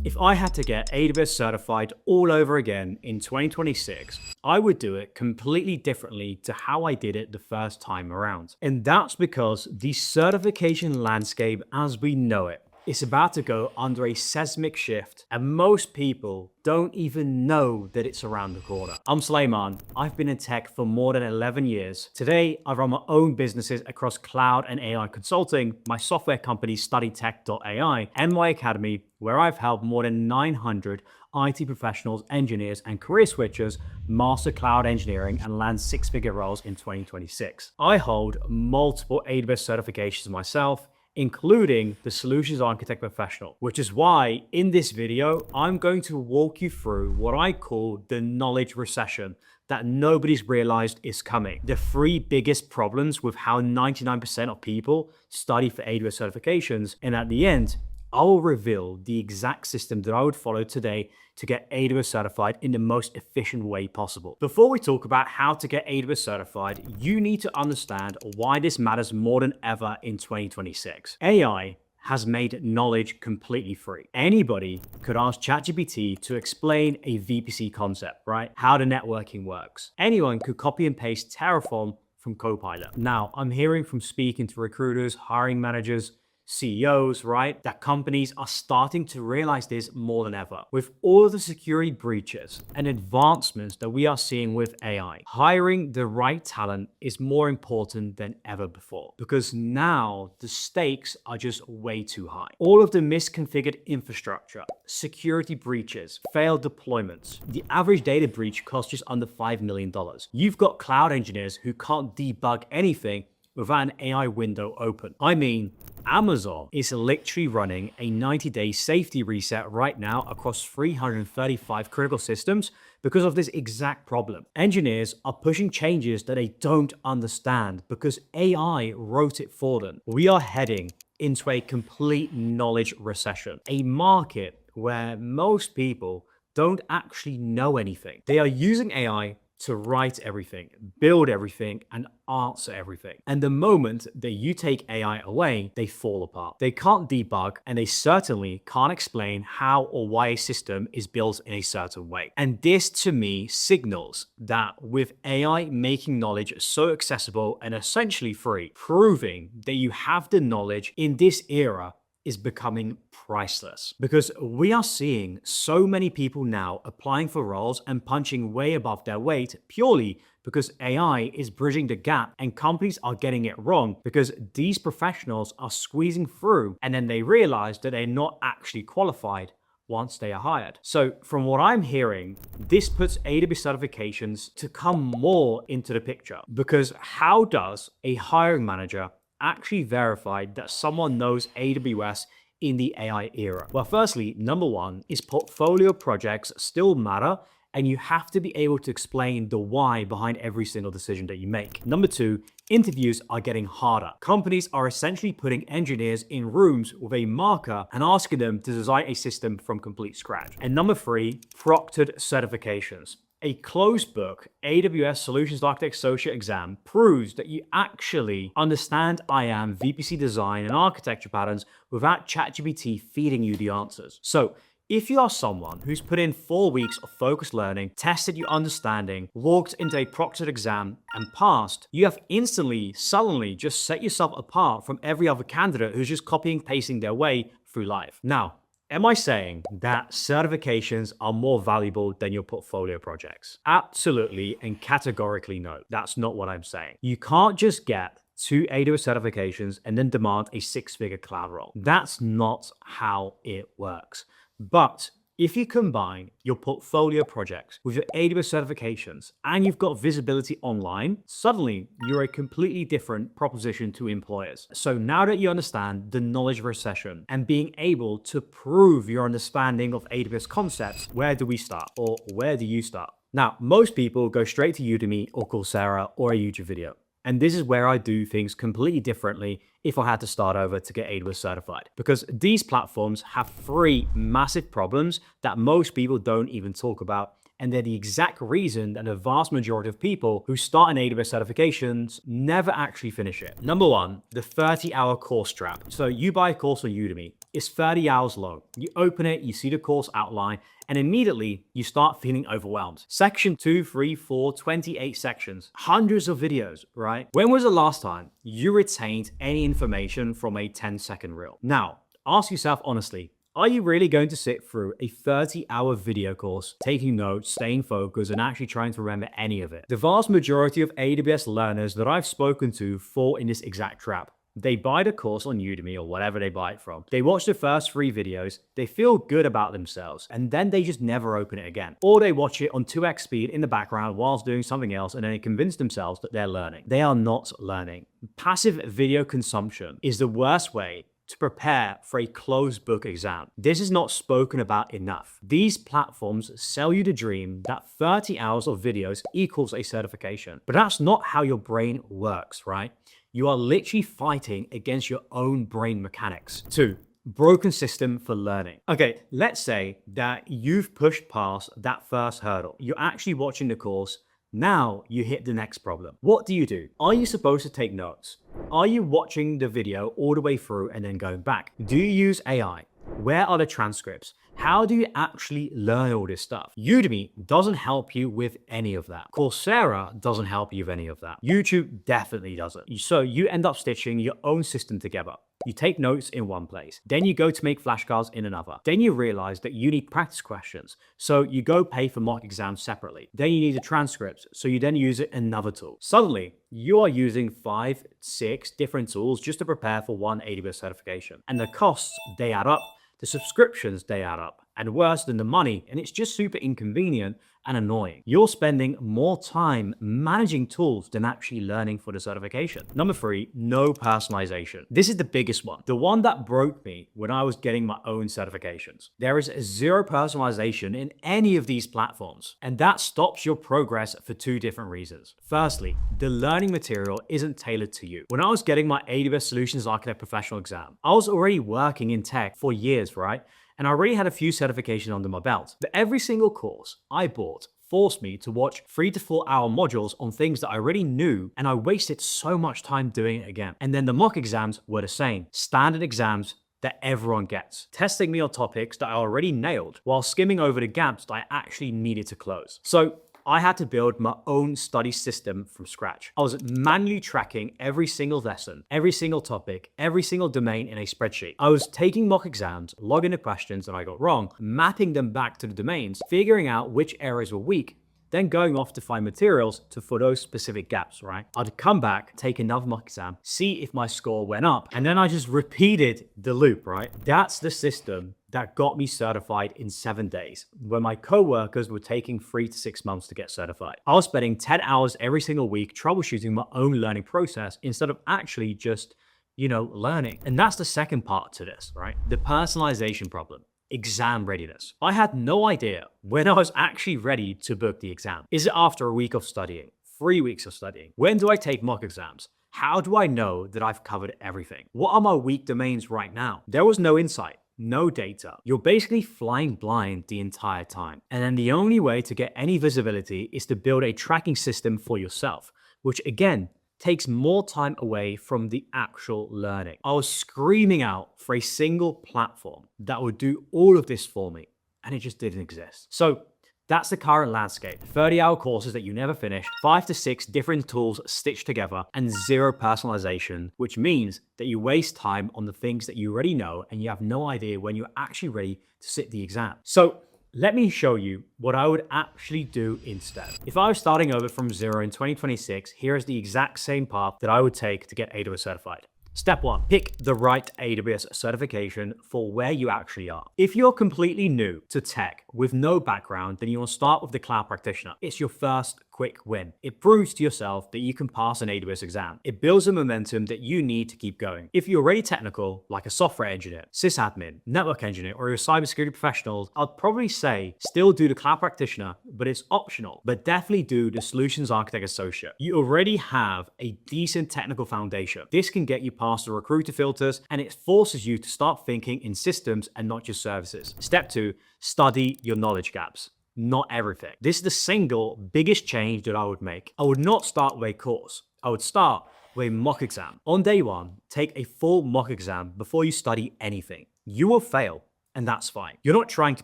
If I had to get AWS certified all over again in 2026, I would do it completely differently to how I did it the first time around. And that's because the certification landscape as we know it is about to go under a seismic shift, and most people don't even know that it's around the corner. I'm Suleiman. I've been in tech for more than 11 years. Today, I run my own businesses across cloud and AI consulting, my software company StudyTech.ai, and my academy, where I've helped more than 900 IT professionals, engineers, and career switchers master cloud engineering and land six-figure roles in 2026. I hold multiple AWS certifications myself, including the Solutions Architect Professional, which is why in this video, I'm going to walk you through what I call the knowledge recession that nobody's realized is coming. The three biggest problems with how 99% of people study for AWS certifications, and at the end, I will reveal the exact system that I would follow today to get AWS certified in the most efficient way possible. Before we talk about how to get AWS certified, you need to understand why this matters more than ever in 2026. AI has made knowledge completely free. Anybody could ask ChatGPT to explain a VPC concept, right? How the networking works. Anyone could copy and paste Terraform from Copilot. Now, I'm hearing from speaking to recruiters, hiring managers, CEOs, right, that companies are starting to realize this more than ever. With all of the security breaches and advancements that we are seeing with AI, hiring the right talent is more important than ever before, because now the stakes are just way too high. All of the misconfigured infrastructure, security breaches, failed deployments. The average data breach costs just under $5 million. You've got cloud engineers who can't debug anything without an AI window open. I mean, Amazon is literally running a 90-day safety reset right now across 335 critical systems because of this exact problem. Engineers are pushing changes that they don't understand because AI wrote it for them. We are heading into a complete knowledge recession, a market where most people don't actually know anything. They are using AI to write everything, build everything, and answer everything. And the moment that you take AI away, they fall apart. They can't debug, and they certainly can't explain how or why a system is built in a certain way. And this, to me, signals that with AI making knowledge so accessible and essentially free, proving that you have the knowledge in this era is becoming priceless, because we are seeing so many people now applying for roles and punching way above their weight purely because AI is bridging the gap, and companies are getting it wrong because these professionals are squeezing through and then they realize that they're not actually qualified once they are hired. So from what I'm hearing, this puts AWS certifications to come more into the picture, because how does a hiring manager actually verified that someone knows AWS in the AI era? Well, firstly, number one is portfolio projects still matter, and you have to be able to explain the why behind every single decision that you make. Number two, interviews are getting harder. Companies are essentially putting engineers in rooms with a marker and asking them to design a system from complete scratch. And number three, proctored certifications. A closed book AWS Solutions Architect Associate exam proves that you actually understand IAM, VPC design, and architecture patterns without ChatGPT feeding you the answers. So if you are someone who's put in 4 weeks of focused learning, tested your understanding, walked into a proctored exam, and passed, you have instantly, suddenly just set yourself apart from every other candidate who's just copying, pasting their way through life. Now, am I saying that certifications are more valuable than your portfolio projects? Absolutely and categorically no. That's not what I'm saying. You can't just get 2 AWS certifications and then demand a six-figure cloud role. That's not how it works. But if you combine your portfolio projects with your AWS certifications and you've got visibility online, suddenly you're a completely different proposition to employers. So now that you understand the knowledge recession and being able to prove your understanding of AWS concepts, where do we start? Or where do you start? Now, most people go straight to Udemy or Coursera or a YouTube video. And this is where I do things completely differently if I had to start over to get AWS certified, because these platforms have 3 massive problems that most people don't even talk about. And they're the exact reason that the vast majority of people who start in AWS certifications never actually finish it. Number 1, the 30-hour course trap. So you buy a course on Udemy, It's 30 hours long. You open it, you see the course outline, and immediately you start feeling overwhelmed. Section 2, 3, 4, 28 sections, hundreds of videos, right? When was the last time you retained any information from a 10-second reel? Now, ask yourself honestly, are you really going to sit through a 30-hour video course, taking notes, staying focused, and actually trying to remember any of it? The vast majority of AWS learners that I've spoken to fall in this exact trap. They buy the course on Udemy or whatever they buy it from. They watch the first 3 videos, they feel good about themselves, and then they just never open it again. Or they watch it on 2x speed in the background whilst doing something else, and then they convince themselves that they're learning. They are not learning. Passive video consumption is the worst way to prepare for a closed book exam. This is not spoken about enough. These platforms sell you the dream that 30 hours of videos equals a certification, but that's not how your brain works, right? You are literally fighting against your own brain mechanics. 2, broken system for learning. Okay, let's say that you've pushed past that first hurdle. You're actually watching the course. Now you hit the next problem. What do? Are you supposed to take notes? Are you watching the video all the way through and then going back? Do you use AI? Where are the transcripts? How do you actually learn all this stuff? Udemy doesn't help you with any of that. Coursera doesn't help you with any of that. YouTube definitely doesn't. So you end up stitching your own system together. You take notes in one place, then you go to make flashcards in another. Then you realize that you need practice questions, so you go pay for mock exams separately. Then you need the transcripts, so you then use it in another tool. Suddenly, you are using 5, 6 different tools just to prepare for one AWS certification. And the costs, they add up. The subscriptions, they add up. And worse than the money, and it's just super inconvenient and annoying. You're spending more time managing tools than actually learning for the certification. Number 3, no personalization. This is the biggest one. The one that broke me when I was getting my own certifications. There is 0 personalization in any of these platforms, and that stops your progress for 2 different reasons. Firstly, the learning material isn't tailored to you. When I was getting my AWS Solutions Architect professional exam, I was already working in tech for years, right? And I already had a few certifications under my belt. But every single course I bought forced me to watch 3 to 4 hour modules on things that I already knew, and I wasted so much time doing it again. And then the mock exams were the same. Standard exams that everyone gets, testing me on topics that I already nailed while skimming over the gaps that I actually needed to close. So I had to build my own study system from scratch. I was manually tracking every single lesson, every single topic, every single domain in a spreadsheet. I was taking mock exams, logging the questions that I got wrong, mapping them back to the domains, figuring out which areas were weak, then going off to find materials for those specific gaps, right? I'd come back, take another mock exam, see if my score went up, and then I just repeated the loop, right? That's the system that got me certified in 7 days, when my coworkers were taking 3 to 6 months to get certified. I was spending 10 hours every single week troubleshooting my own learning process instead of actually just, learning. And that's the second part to this, right? The personalization problem. Exam readiness. I had no idea when I was actually ready to book the exam. Is it after a week of studying? 3 weeks of studying? When do I take mock exams? How do I know that I've covered everything? What are my weak domains right now? There was no insight. No data. You're basically flying blind the entire time. And then the only way to get any visibility is to build a tracking system for yourself, which again, takes more time away from the actual learning. I was screaming out for a single platform that would do all of this for me, and it just didn't exist. So that's the current landscape. 30-hour courses that you never finish, 5 to 6 different tools stitched together, and 0 personalization, which means that you waste time on the things that you already know, and you have no idea when you're actually ready to sit the exam. So let me show you what I would actually do instead. If I was starting over from 0 in 2026, here is the exact same path that I would take to get AWS certified. Step 1, pick the right AWS certification for where you actually are. If you're completely new to tech with no background, then you will start with the Cloud Practitioner. It's your first quick win. It proves to yourself that you can pass an AWS exam. It builds the momentum that you need to keep going. If you're already technical, like a software engineer, sysadmin, network engineer, or you're a cybersecurity professional, I'd probably say still do the Cloud Practitioner, but it's optional. But definitely do the Solutions Architect Associate. You already have a decent technical foundation. This can get you past the recruiter filters, and it forces you to start thinking in systems and not just services. Step 2, study your knowledge gaps. Not everything. This is the single biggest change that I would make. I would not start with a course. I would start with a mock exam. On day 1, take a full mock exam before you study anything. you will fail. And that's fine. You're not trying to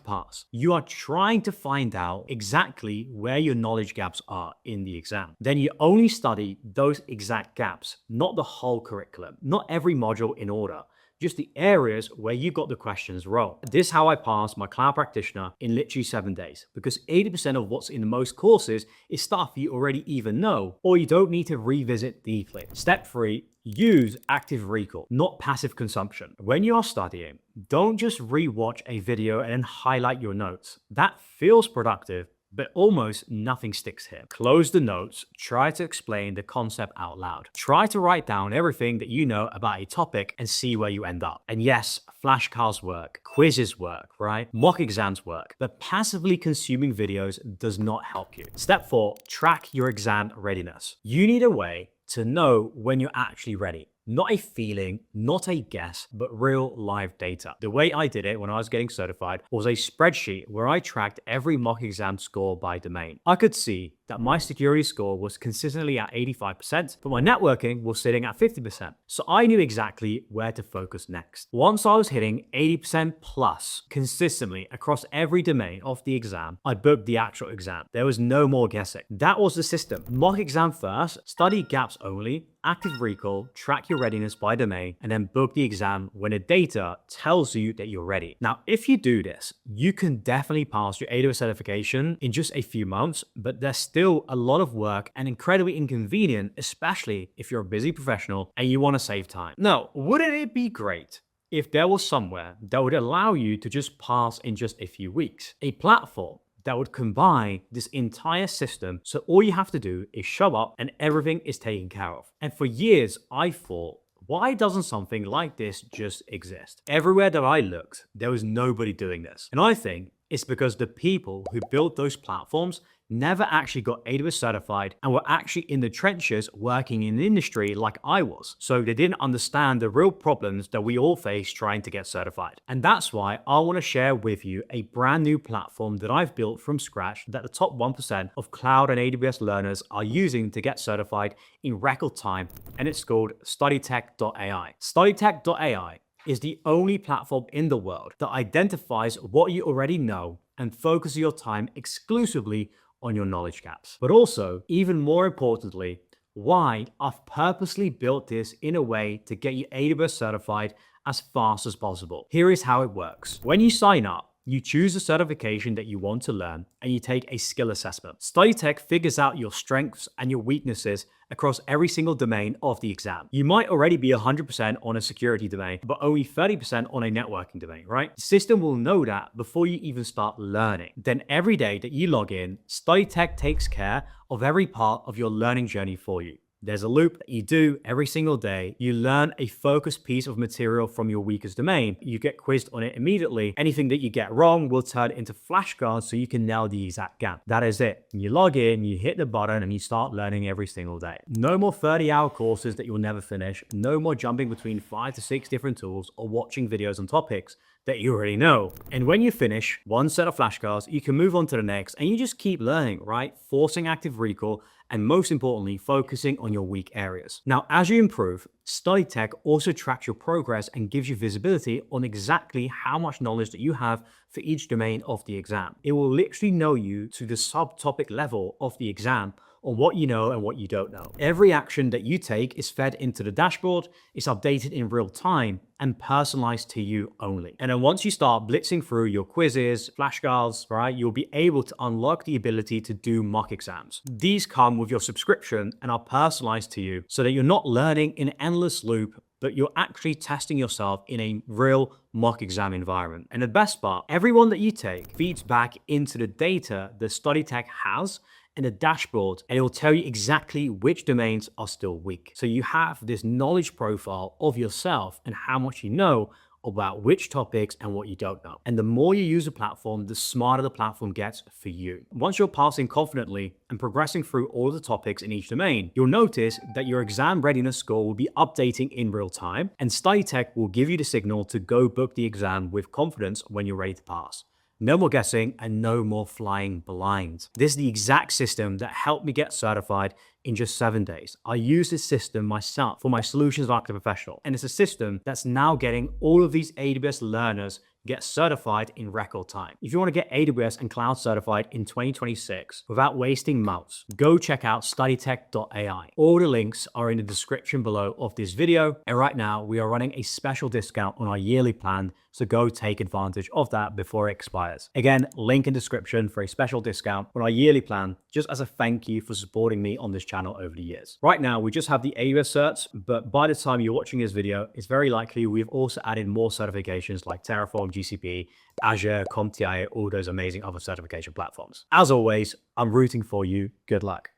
pass. You are trying to find out exactly where your knowledge gaps are in the exam. Then you only study those exact gaps, not the whole curriculum, not every module in order, just the areas where you got the questions wrong. This is how I passed my cloud practitioner in literally 7 days, because 80% of what's in most courses is stuff you already even know, or you don't need to revisit deeply. Step 3, use active recall, not passive consumption. When you are studying, don't just rewatch a video and then highlight your notes. That feels productive, but almost nothing sticks here. Close the notes, try to explain the concept out loud. Try to write down everything that you know about a topic and see where you end up. And yes, flashcards work, quizzes work, right? Mock exams work, but passively consuming videos does not help you. Step 4, track your exam readiness. You need a way to know when you're actually ready. Not a feeling, not a guess, but real live data. The way I did it when I was getting certified was a spreadsheet where I tracked every mock exam score by domain. I could see that my security score was consistently at 85%, but my networking was sitting at 50%. So I knew exactly where to focus next. Once I was hitting 80% plus consistently across every domain of the exam, I booked the actual exam. There was no more guessing. That was the system. Mock exam first, study gaps only, active recall, track your readiness by domain, and then book the exam when the data tells you that you're ready. Now, if you do this, you can definitely pass your AWS certification in just a few months, but there's still a lot of work and incredibly inconvenient, especially if you're a busy professional and you want to save time. Now, wouldn't it be great if there was somewhere that would allow you to just pass in just a few weeks? A platform that would combine this entire system, so all you have to do is show up and everything is taken care of. And for years, I thought, why doesn't something like this just exist? Everywhere that I looked, there was nobody doing this. And I think it's because the people who built those platforms never actually got AWS certified and were actually in the trenches working in the industry like I was. So they didn't understand the real problems that we all face trying to get certified. And that's why I want to share with you a brand new platform that I've built from scratch that the top 1% of cloud and AWS learners are using to get certified in record time. And it's called StudyTech.ai. StudyTech.ai is the only platform in the world that identifies what you already know and focuses your time exclusively on your knowledge gaps. But also, even more importantly, why I've purposely built this in a way to get you AWS certified as fast as possible. Here is how it works. When you sign up, you choose the certification that you want to learn and you take a skill assessment. StudyTech figures out your strengths and your weaknesses across every single domain of the exam. You might already be 100% on a security domain, but only 30% on a networking domain, right? The system will know that before you even start learning. Then every day that you log in, StudyTech takes care of every part of your learning journey for you. There's a loop that you do every single day. You learn a focused piece of material from your weakest domain. You get quizzed on it immediately. Anything that you get wrong will turn into flashcards so you can nail the exact gap. That is it. You log in, you hit the button, and you start learning every single day. No more 30-hour courses that you'll never finish. No more jumping between 5 to 6 different tools or watching videos on topics that you already know. And when you finish one set of flashcards, you can move on to the next and you just keep learning, right? Forcing active recall and most importantly, focusing on your weak areas. Now, as you improve, StudyTech also tracks your progress and gives you visibility on exactly how much knowledge that you have for each domain of the exam. It will literally know you to the subtopic level of the exam on what you know and what you don't know. Every action that you take is fed into the dashboard, it's updated in real time, and personalized to you only. And then once you start blitzing through your quizzes, flashcards, right, you'll be able to unlock the ability to do mock exams. These come with your subscription and are personalized to you so that you're not learning in an endless loop, but you're actually testing yourself in a real mock exam environment. And the best part, everyone that you take feeds back into the data that StudyTech has in a dashboard, and it will tell you exactly which domains are still weak. So you have this knowledge profile of yourself and how much you know about which topics and what you don't know. And the more you use the platform, the smarter the platform gets for you. Once you're passing confidently and progressing through all the topics in each domain, you'll notice that your exam readiness score will be updating in real time, and StudyTech will give you the signal to go book the exam with confidence when you're ready to pass. No more guessing and no more flying blind. This is the exact system that helped me get certified in just 7 days. I use this system myself for my solutions architect professional, and it's a system that's now getting all of these AWS learners get certified in record time. If you want to get AWS and cloud certified in 2026 without wasting months, go check out StudyTech.ai. All the links are in the description below of this video. And right now we are running a special discount on our yearly plan. So go take advantage of that before it expires. Again, link in description for a special discount on our yearly plan, just as a thank you for supporting me on this channel over the years. Right now, we just have the AWS certs, but by the time you're watching this video, it's very likely we've also added more certifications like Terraform, GCP, Azure, CompTIA, all those amazing other certification platforms. As always, I'm rooting for you. Good luck.